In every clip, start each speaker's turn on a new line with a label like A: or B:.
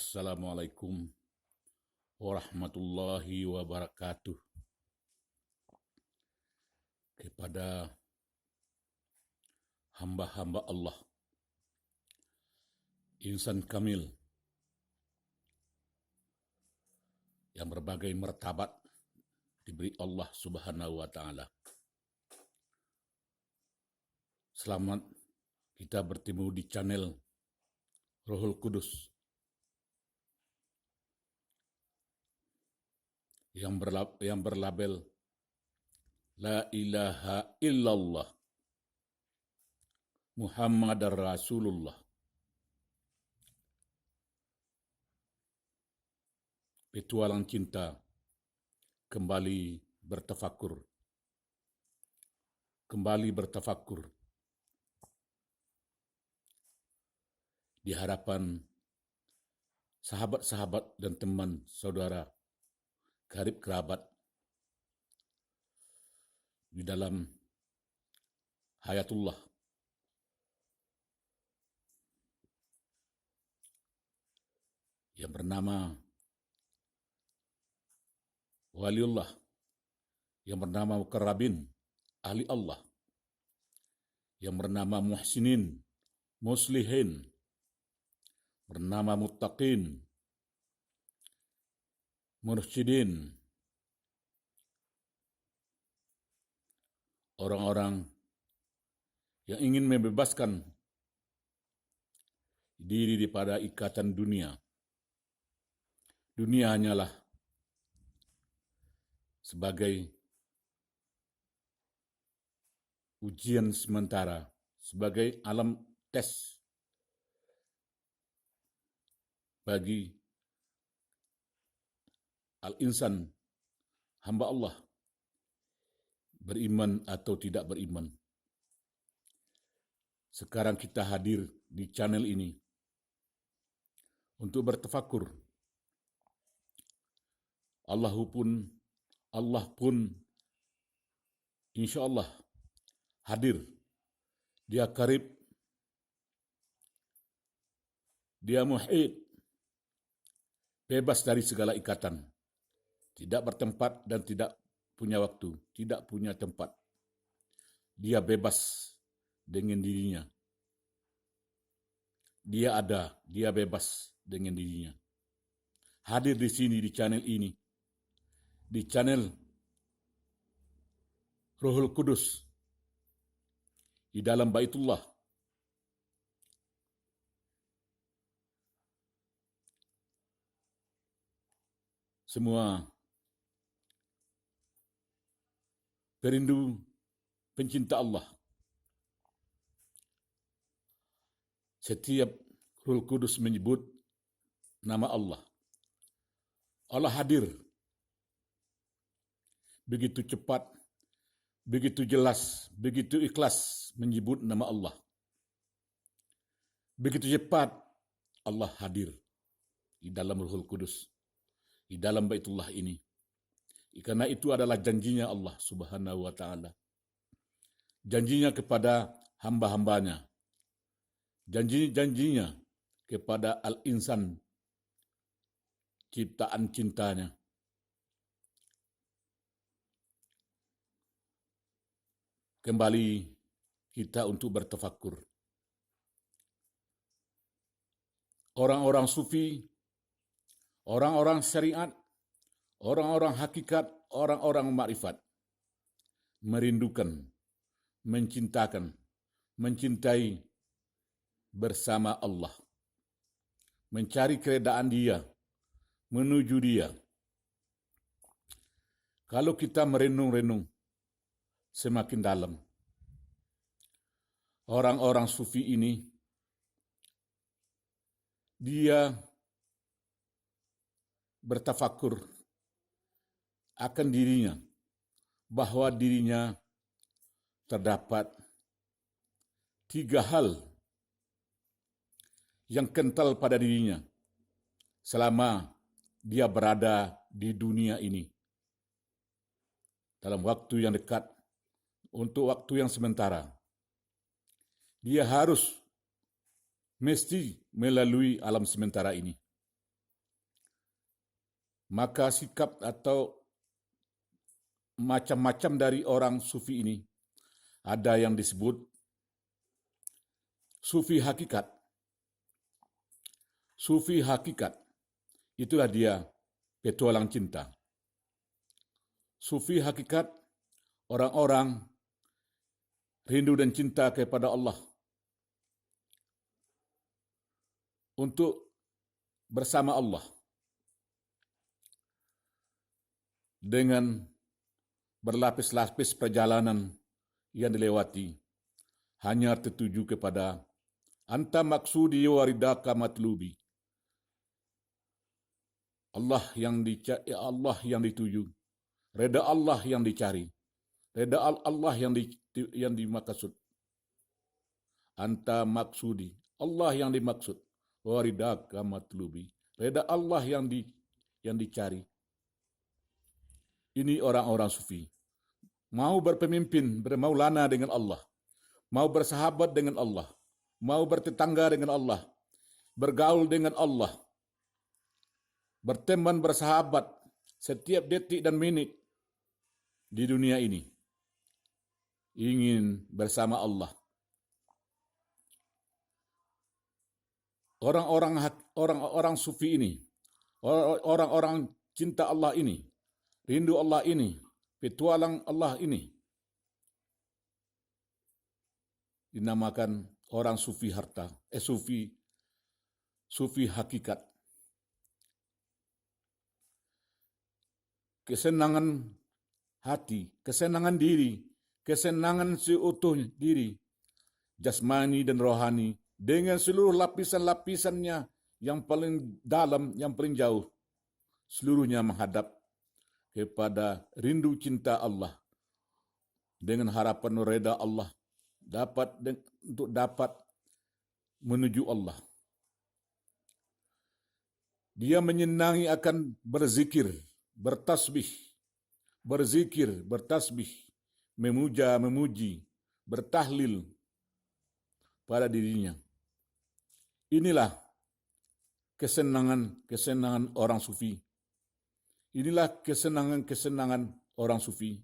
A: Assalamualaikum warahmatullahi wabarakatuh. Kepada hamba-hamba Allah, insan kamil yang berbagai martabat diberi Allah Subhanahu wa Ta'ala. Selamat kita bertemu di channel Ruhul Kudus yang berlabel La ilaha illallah Muhammadar Rasulullah. Petualang cinta kembali bertafakur di hadapan sahabat-sahabat dan teman saudara karib kerabat di dalam hayatullah yang bernama waliullah, yang bernama muqarrabin, ahli Allah, yang bernama muhsinin, muslihin, bernama muttaqin, mursyidin, orang-orang yang ingin membebaskan diri daripada ikatan dunia. Dunia hanyalah sebagai ujian sementara, sebagai alam tes bagi al-insan, hamba Allah, beriman atau tidak beriman. Sekarang kita hadir di channel ini untuk bertafakur. Allah pun insya Allah hadir. Dia karib, dia muhid, bebas dari segala ikatan, tidak bertempat dan tidak punya waktu, tidak punya tempat. Dia bebas dengan dirinya. Dia ada, dia bebas dengan dirinya. Hadir di sini di channel ini, di channel Ruhul Kudus, di dalam Baitullah. Semua perindu pencinta Allah, setiap Ruhul Kudus menyebut nama Allah. Allah hadir begitu cepat, begitu jelas, begitu ikhlas menyebut nama Allah. Begitu cepat Allah hadir di dalam Ruhul Kudus, di dalam Baitullah ini. Karena itu adalah janjinya Allah Subhanahu wa Ta'ala. Janjinya kepada hamba-hambanya. Janjinya kepada al-insan, ciptaan cintanya. Kembali kita untuk bertafakur. Orang-orang sufi, orang-orang syariat, orang-orang hakikat, orang-orang makrifat merindukan, mencintakan, mencintai bersama Allah, mencari keredaan Dia, menuju Dia. Kalau kita merenung-renung semakin dalam, orang-orang sufi ini, dia bertafakur akan dirinya, bahwa dirinya terdapat 3 hal yang kental pada dirinya selama dia berada di dunia ini. Dalam waktu yang dekat, untuk waktu yang sementara, dia mesti melalui alam sementara ini. Maka sikap atau macam-macam dari orang sufi ini, ada yang disebut sufi hakikat. Sufi hakikat, itulah dia petualang cinta. Sufi hakikat, orang-orang rindu dan cinta kepada Allah untuk bersama Allah dengan berlapis-lapis perjalanan yang dilewati hanya tertuju kepada anta maksudi wa ridaka matlubi. Allah yang dituju, reda Allah yang dicari, reda Allah yang dimaksud. Anta maksudi, Allah yang dimaksud, wa ridaka matlubi, reda Allah yang dicari. Ini orang-orang sufi. Mau berpemimpin, bermaulana dengan Allah, mau bersahabat dengan Allah, mau bertetangga dengan Allah, bergaul dengan Allah, berteman, bersahabat setiap detik dan menit di dunia ini, ingin bersama Allah. Orang-orang sufi ini, orang-orang cinta Allah ini, rindu Allah ini, petualang Allah ini, dinamakan orang sufi harta, sufi hakikat. Kesenangan hati, kesenangan diri, kesenangan seutuh diri, jasmani dan rohani, dengan seluruh lapisan-lapisannya yang paling dalam, yang paling jauh, seluruhnya menghadap kepada rindu cinta Allah dengan harapan reda Allah untuk dapat menuju Allah. Dia menyenangi akan berzikir, bertasbih, memuja, memuji, bertahlil pada dirinya. Inilah kesenangan orang sufi. Inilah kesenangan orang sufi.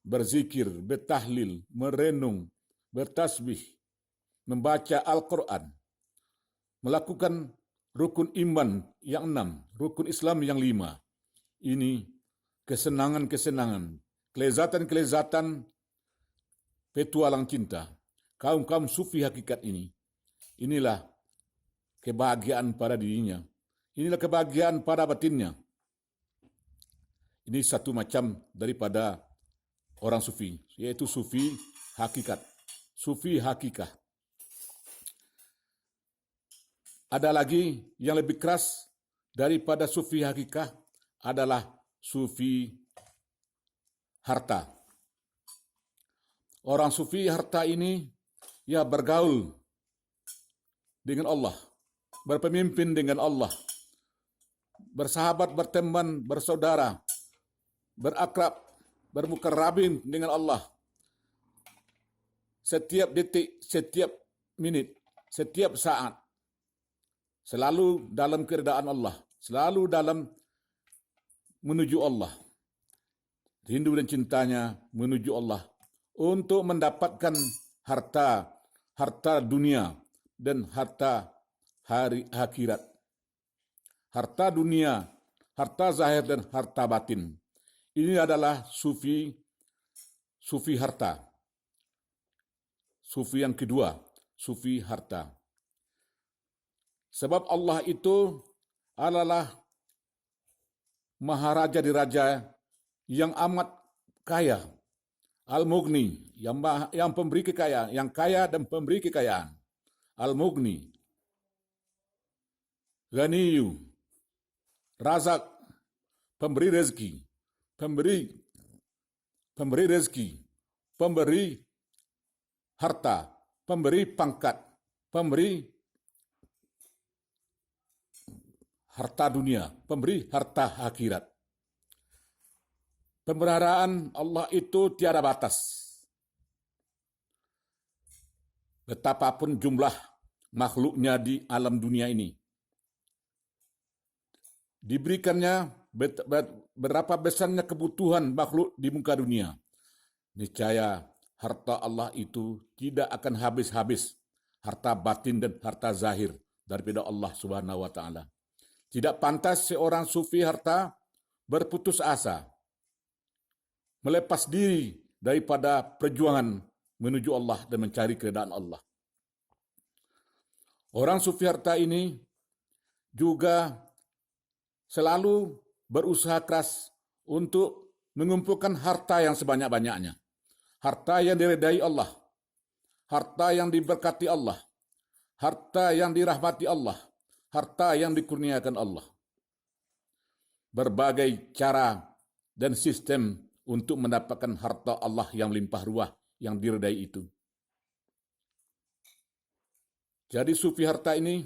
A: Berzikir, bertahlil, merenung, bertasbih, membaca Al-Quran, melakukan rukun iman yang 6, rukun Islam yang 5. Ini kesenangan-kesenangan, kelezatan-kelezatan petualang cinta. Kaum-kaum sufi hakikat ini. Inilah kebahagiaan pada dirinya. Inilah kebahagiaan pada batinnya. Ini satu macam daripada orang sufi, yaitu sufi hakikat, sufi hakikah. Ada lagi yang lebih keras daripada sufi hakikah, adalah sufi harta. Orang sufi harta ini ya bergaul dengan Allah, berpemimpin dengan Allah, bersahabat, berteman, bersaudara, berakrab, bermukarrabin dengan Allah. Setiap detik, setiap menit, setiap saat, selalu dalam keredaan Allah, selalu dalam menuju Allah. Rindu dan cintanya menuju Allah untuk mendapatkan harta dunia dan harta hari akhirat. Harta dunia, harta zahir dan harta batin. Ini adalah sufi harta. Sufi yang kedua, sufi harta. Sebab Allah itu adalah maharaja di raja yang amat kaya. Al-Mughni, yang pemberi kekayaan, yang kaya dan pemberi kekayaan. Al-Mughni, Ghaniyu, Razak, pemberi rezeki, pemberi rezeki, pemberi harta, pemberi pangkat, pemberi harta dunia, pemberi harta akhirat. Pemeliharaan Allah itu tiada batas. Betapapun jumlah makhluknya di alam dunia ini, diberikannya berapa besarnya kebutuhan makhluk di muka dunia, niscaya harta Allah itu tidak akan habis-habis, harta batin dan harta zahir daripada Allah Subhanahu wa taala. Tidak pantas seorang sufi harta berputus asa, melepas diri daripada perjuangan menuju Allah dan mencari keridaan Allah. Orang sufi harta ini juga selalu berusaha keras untuk mengumpulkan harta yang sebanyak-banyaknya. Harta yang diridai Allah, harta yang diberkati Allah, harta yang dirahmati Allah, harta yang dikurniakan Allah. Berbagai cara dan sistem untuk mendapatkan harta Allah yang limpah ruah, yang diridai itu. Jadi sufi harta ini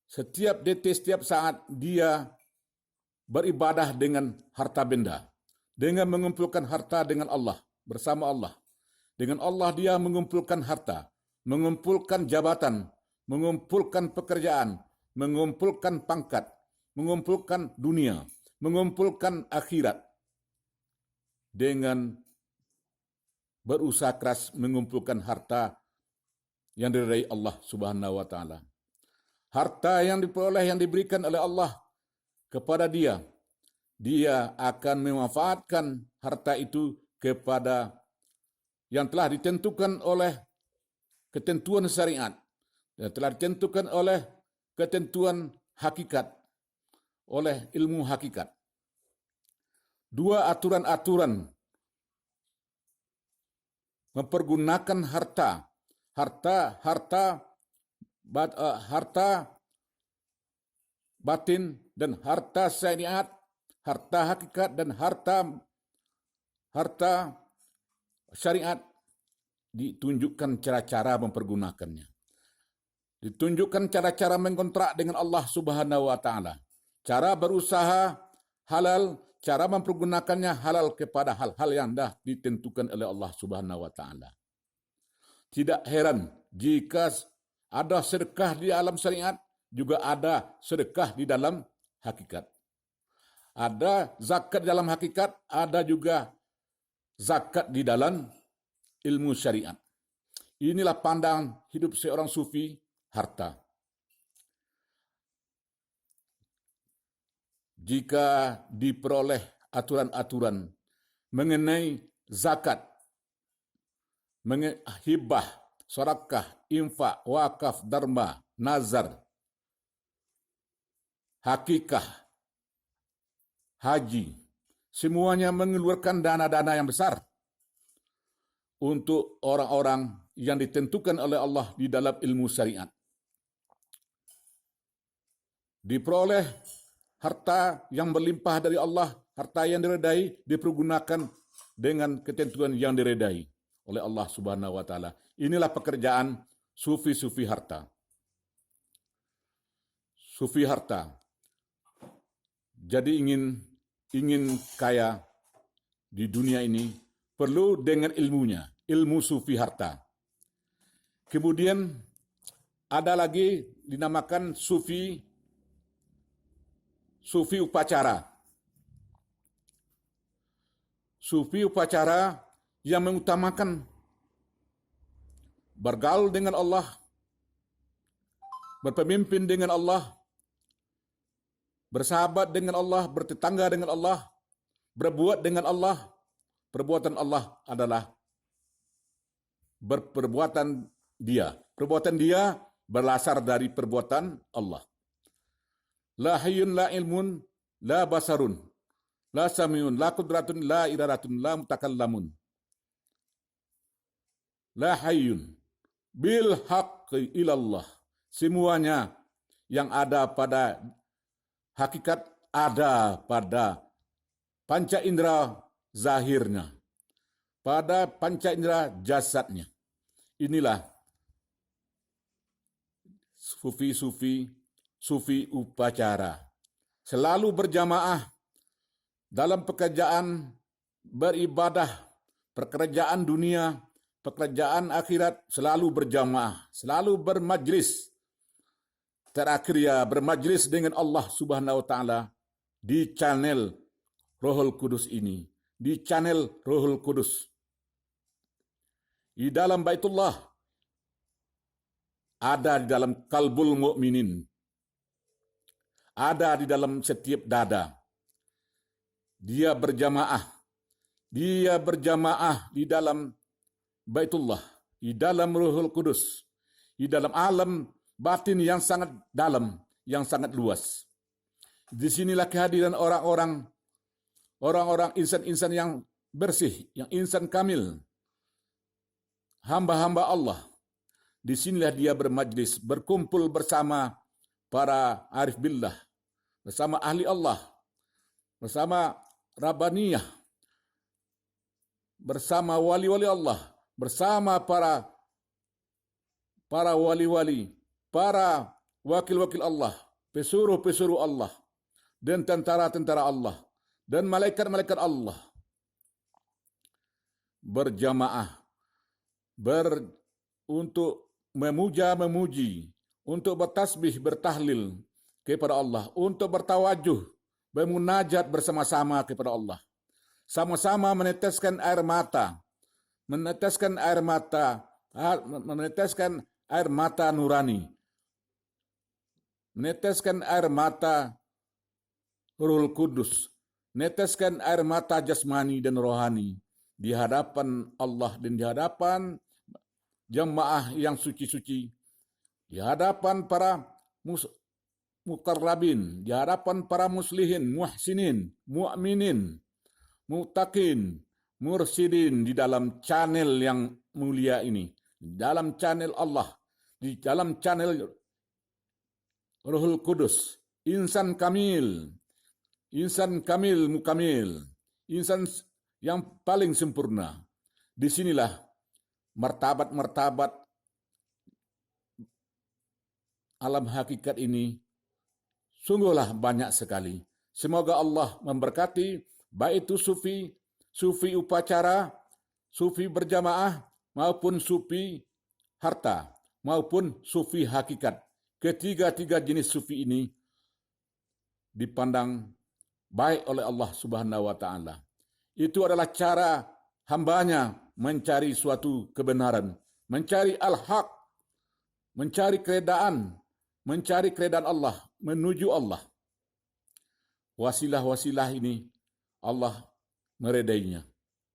A: setiap detik, setiap saat dia beribadah dengan harta benda, dengan mengumpulkan harta dengan Allah, bersama Allah. Dengan Allah dia mengumpulkan harta, mengumpulkan jabatan, mengumpulkan pekerjaan, mengumpulkan pangkat, mengumpulkan dunia, mengumpulkan akhirat. Dengan berusaha keras mengumpulkan harta yang diridai Allah Subhanahu wa taala. Harta yang diperoleh, yang diberikan oleh Allah kepada dia, dia akan memanfaatkan harta itu kepada yang telah ditentukan oleh ketentuan syariat, yang telah ditentukan oleh ketentuan hakikat, oleh ilmu hakikat. Dua aturan-aturan mempergunakan harta batin dan harta syariat, harta hakikat dan harta syariat, ditunjukkan cara-cara mempergunakannya. Ditunjukkan cara-cara mengontrak dengan Allah Subhanahu wa taala. Cara berusaha halal, cara mempergunakannya halal kepada hal-hal yang dah ditentukan oleh Allah Subhanahu wa taala. Tidak heran jika ada sedekah di alam syariat, juga ada sedekah di dalam hakikat. Ada zakat di dalam hakikat, ada juga zakat di dalam ilmu syariat. Inilah pandang hidup seorang sufi harta. Jika diperoleh aturan-aturan mengenai zakat, hibah, sedekah, infak, wakaf, dharma, nazar, hakikah, haji, semuanya mengeluarkan dana-dana yang besar untuk orang-orang yang ditentukan oleh Allah di dalam ilmu syariat. Diperoleh harta yang berlimpah dari Allah, harta yang diredai, dipergunakan dengan ketentuan yang diredai oleh Allah Subhanahu wa taala. Inilah pekerjaan sufi-sufi harta. Sufi harta. Jadi ingin kaya di dunia ini perlu dengan ilmunya, ilmu sufi harta. Kemudian ada lagi dinamakan sufi upacara. Sufi upacara yang mengutamakan bergaul dengan Allah, berpemimpin dengan Allah, bersahabat dengan Allah, bertetangga dengan Allah, berbuat dengan Allah. Perbuatan Allah adalah perbuatan dia. Perbuatan dia berasal dari perbuatan Allah. La hayyun la ilmun la basarun la samiun la qudratun la iradatun la mutakallamun. La hayyun bil haqqi ilallah. Semuanya yang ada pada hakikat ada pada panca indera zahirnya, pada panca indera jasadnya. Inilah sufi upacara. Selalu berjamaah dalam pekerjaan beribadah, pekerjaan dunia, pekerjaan akhirat, selalu berjamaah, selalu bermajlis. terakhir ia bermajlis dengan Allah Subhanahu wa taala di channel Rohul Kudus ini, di channel Rohul Kudus. Di dalam Baitullah, ada di dalam kalbul mukminin, ada di dalam setiap dada. Dia berjamaah di dalam Baitullah, di dalam Rohul Kudus, di dalam alam batin yang sangat dalam, yang sangat luas. Disinilah kehadiran orang-orang insan-insan yang bersih, yang insan kamil, hamba-hamba Allah. Disinilah dia bermajlis, berkumpul bersama para arif billah, bersama ahli Allah, bersama Rabbaniyah, bersama wali-wali Allah, bersama para wali-wali, para wakil-wakil Allah, pesuruh-pesuruh Allah, dan tentara-tentara Allah, dan malaikat-malaikat Allah. Berjamaah, untuk memuji, untuk bertasbih, bertahlil kepada Allah, untuk bertawajuh, bermunajat bersama-sama kepada Allah. Sama-sama meneteskan air mata nurani, meneteskan air mata Ruhul Kudus, meneteskan air mata jasmani dan rohani di hadapan Allah dan di hadapan jamaah yang suci-suci, di hadapan para muqarrabin, di hadapan para muslihin, muhsinin, mu'minin, muttaqin, mursidin, di dalam channel yang mulia ini, di dalam channel Allah, di dalam channel Rohul Kudus, insan kamil mukamil, insan yang paling sempurna. Disinilah martabat-martabat alam hakikat ini sungguhlah banyak sekali. Semoga Allah memberkati baik itu sufi upacara, sufi berjamaah, maupun sufi harta, maupun sufi hakikat. Ketiga-tiga jenis sufi ini dipandang baik oleh Allah Subhanahu wa taala. Itu adalah cara hambanya mencari suatu kebenaran, mencari al-haq, mencari keredaan Allah, menuju Allah. Wasilah-wasilah ini Allah meredainya.